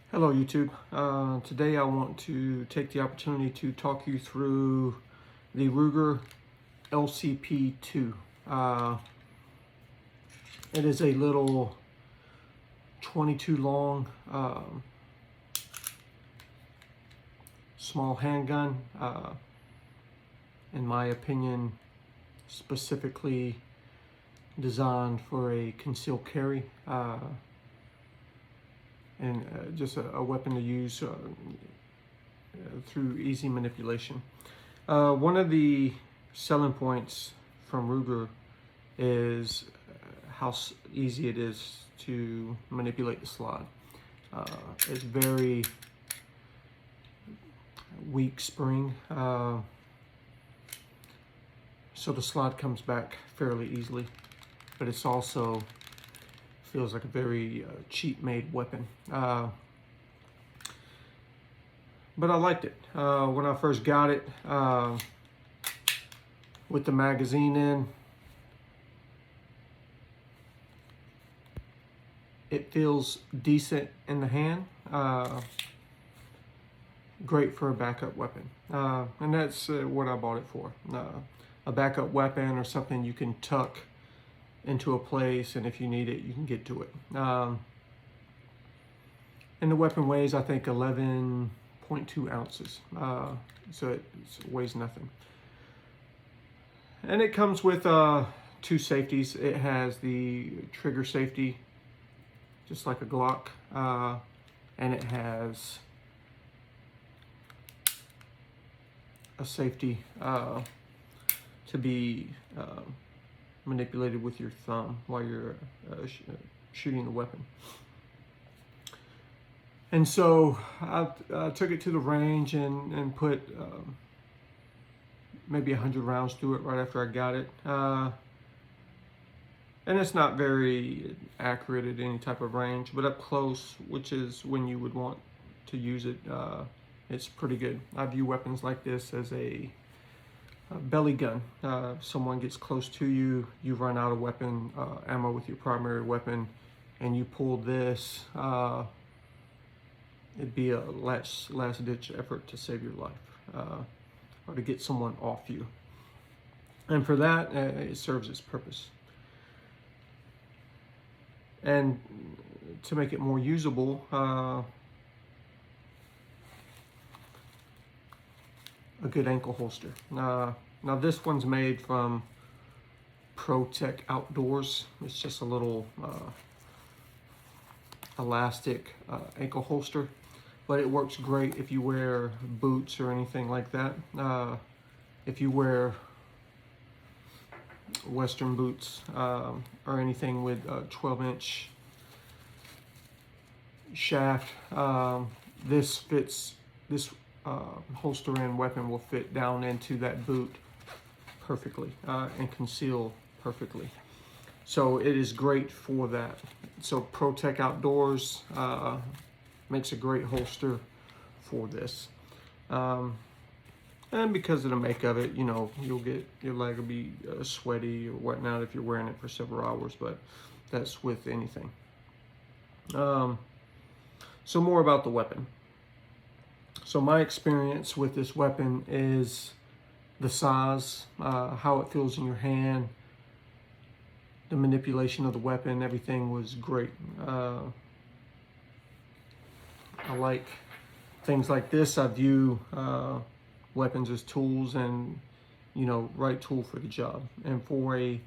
Hello YouTube. Today I want to take the opportunity to talk you through the Ruger LCP II. It is a little 22 long small handgun, in my opinion specifically designed for a concealed carry. And just a weapon to use through easy manipulation. One of the selling points from Ruger is how easy it is to manipulate the slide. It's very weak spring, so the slide comes back fairly easily, but it's also feels like a very cheap made weapon. But I liked it. When I first got it, with the magazine in, it feels decent in the hand. Great for a backup weapon. And that's what I bought it for. A backup weapon or something you can tuck into a place, and if you need it, you can get to it. And the weapon weighs, I think, 11.2 ounces. So it weighs nothing. And it comes with two safeties. It has the trigger safety, just like a Glock, and it has a safety to be manipulated with your thumb while you're shooting the weapon. And so I took it to the range and put maybe 100 rounds through it right after I got it. And it's not very accurate at any type of range, but up close, which is when you would want to use it, it's pretty good. I view weapons like this as a belly gun. If someone gets close to you, you run out of weapon ammo with your primary weapon, and you pull this, it'd be a last ditch effort to save your life, or to get someone off you. And for that, it serves its purpose. And to make it more usable, a good ankle holster. Now this one's made from Protect Outdoors. It's just a little elastic ankle holster, but it works great if you wear boots or anything like that. If you wear Western boots or anything with a 12-inch shaft, this holster and weapon will fit down into that boot perfectly and conceal perfectly. So it is great for that. So Protect Outdoors makes a great holster for this. And because of the make of it, you know, your leg will be sweaty or whatnot if you're wearing it for several hours, but that's with anything. So more about the weapon. So my experience with this weapon is the size, how it feels in your hand, the manipulation of the weapon, everything was great. I like things like this. I view weapons as tools, and right tool for the job. And for a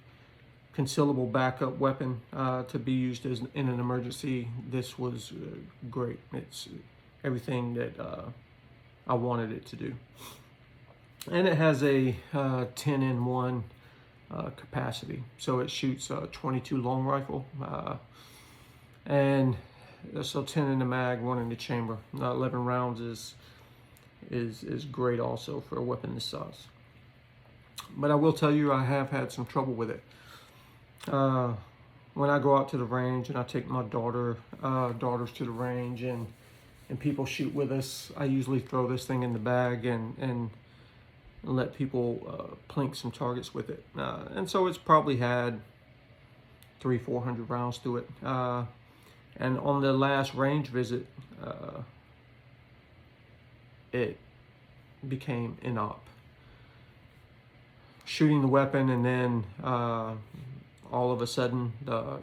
concealable backup weapon to be used in an emergency, this was great. It's everything that I wanted it to do. And it has a 10-in-1 capacity, so it shoots a 22 long rifle, and so 10 in the mag, 1 in the chamber. 11 rounds is great also for a weapon this size. But I will tell you, I have had some trouble with it. When I go out to the range and I take my daughters to the range and people shoot with us, I usually throw this thing in the bag and let people plink some targets with it. And so it's probably had 300-400 rounds through it. And on the last range visit, it became inop. Shooting the weapon, and then all of a sudden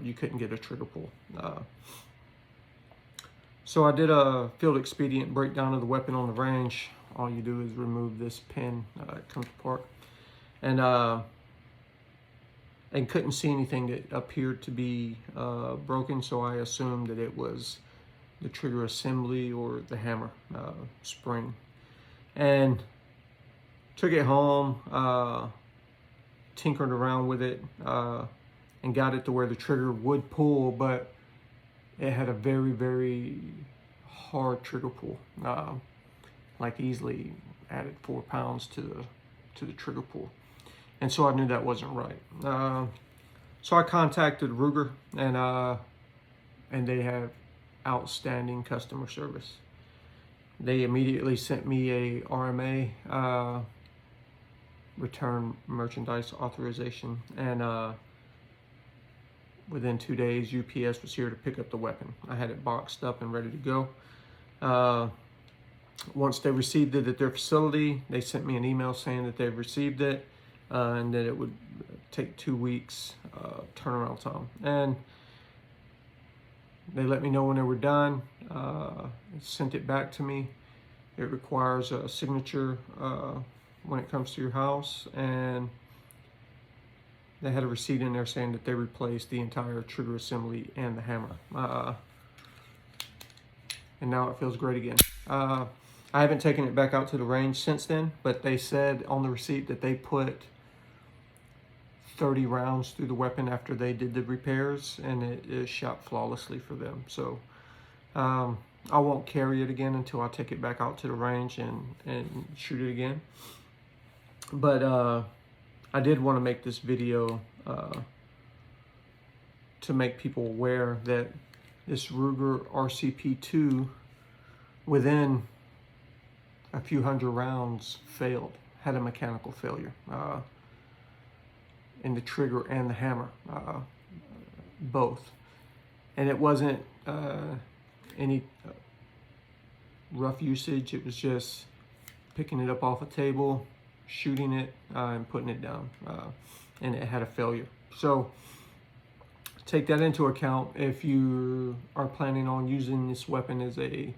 you couldn't get a trigger pull. So I did a field expedient breakdown of the weapon on the range. All you do is remove this pin, it comes apart, and couldn't see anything that appeared to be broken, so I assumed that it was the trigger assembly or the hammer spring. And took it home, tinkered around with it, and got it to where the trigger would pull, but it had a very, very hard trigger pull. Like easily added 4 pounds to the trigger pull. And so I knew that wasn't right. So I contacted Ruger, and they have outstanding customer service. They immediately sent me a RMA, return merchandise authorization, and within 2 days UPS was here to pick up the weapon. I had it boxed up and ready to go. Once they received it at their facility, they sent me an email saying that they've received it, and that it would take 2 weeks turnaround time. And they let me know when they were done, sent it back to me. It requires a signature when it comes to your house, and they had a receipt in there saying that they replaced the entire trigger assembly and the hammer. And now it feels great again. I haven't taken it back out to the range since then, but they said on the receipt that they put 30 rounds through the weapon after they did the repairs, and it shot flawlessly for them. So I won't carry it again until I take it back out to the range and shoot it again. But I did want to make this video to make people aware that this Ruger LCP II, within a few hundred rounds, had a mechanical failure in the trigger and the hammer, both. And it wasn't any rough usage. It was just picking it up off a table, shooting it, and putting it down, and it had a failure. So take that into account if you are planning on using this weapon as a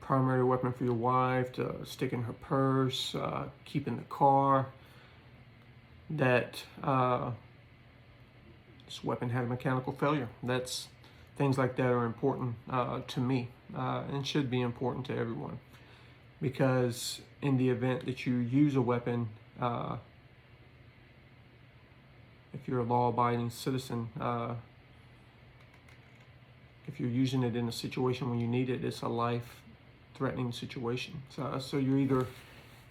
primary weapon for your wife to stick in her purse, keep in the car, that this weapon had a mechanical failure. Things like that are important to me, and should be important to everyone, because in the event that you use a weapon, if you're a law-abiding citizen, if you're using it in a situation when you need it, it's a life-threatening situation. So you're either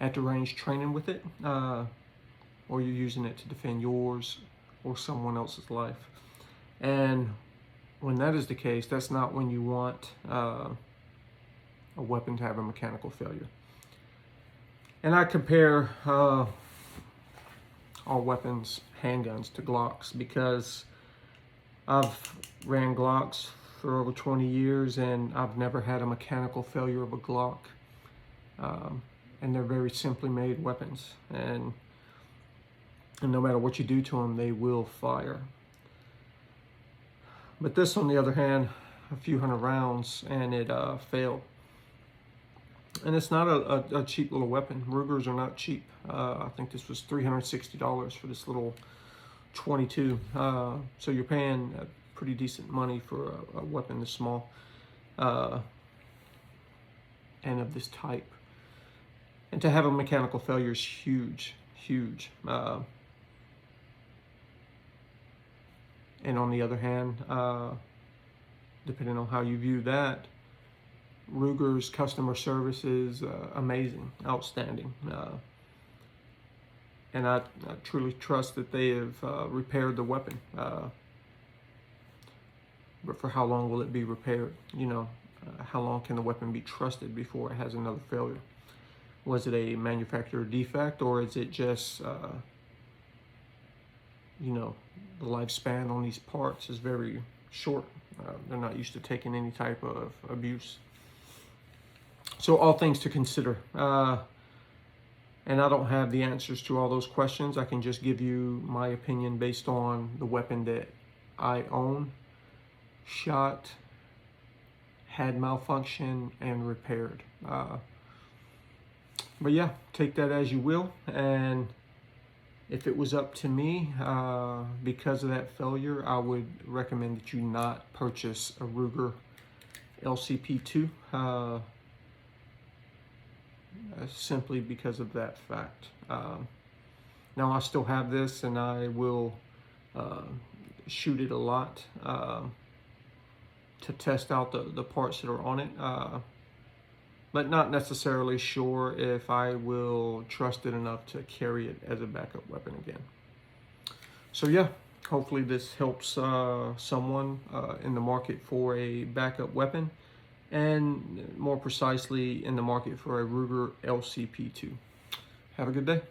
at the range training with it, or you're using it to defend yours or someone else's life. And when that is the case, that's not when you want a weapon to have a mechanical failure. And I compare all weapons, handguns, to Glocks, because I've ran Glocks for over 20 years and I've never had a mechanical failure of a Glock. And they're very simply made weapons, and no matter what you do to them, they will fire. But this, on the other hand, a few hundred rounds and it failed. And it's not a cheap little weapon. Rugers are not cheap. I think this was $360 for this little 22. So you're paying pretty decent money for a weapon this small and of this type. And to have a mechanical failure is huge, huge. And on the other hand, depending on how you view that, Ruger's customer service is amazing, outstanding. And I truly trust that they have repaired the weapon. But for how long will it be repaired? You know, how long can the weapon be trusted before it has another failure? Was it a manufacturer defect, or is it just, you know, the lifespan on these parts is very short. They're not used to taking any type of abuse. So all things to consider. And I don't have the answers to all those questions. I can just give you my opinion based on the weapon that I own, shot, had malfunction, and repaired. But yeah, take that as you will. And if it was up to me, because of that failure, I would recommend that you not purchase a Ruger LCP II, simply because of that fact. Now I still have this, and I will shoot it a lot to test out the parts that are on it, but not necessarily sure if I will trust it enough to carry it as a backup weapon again. So yeah, hopefully this helps someone in the market for a backup weapon, and more precisely in the market for a Ruger LCP II. Have a good day.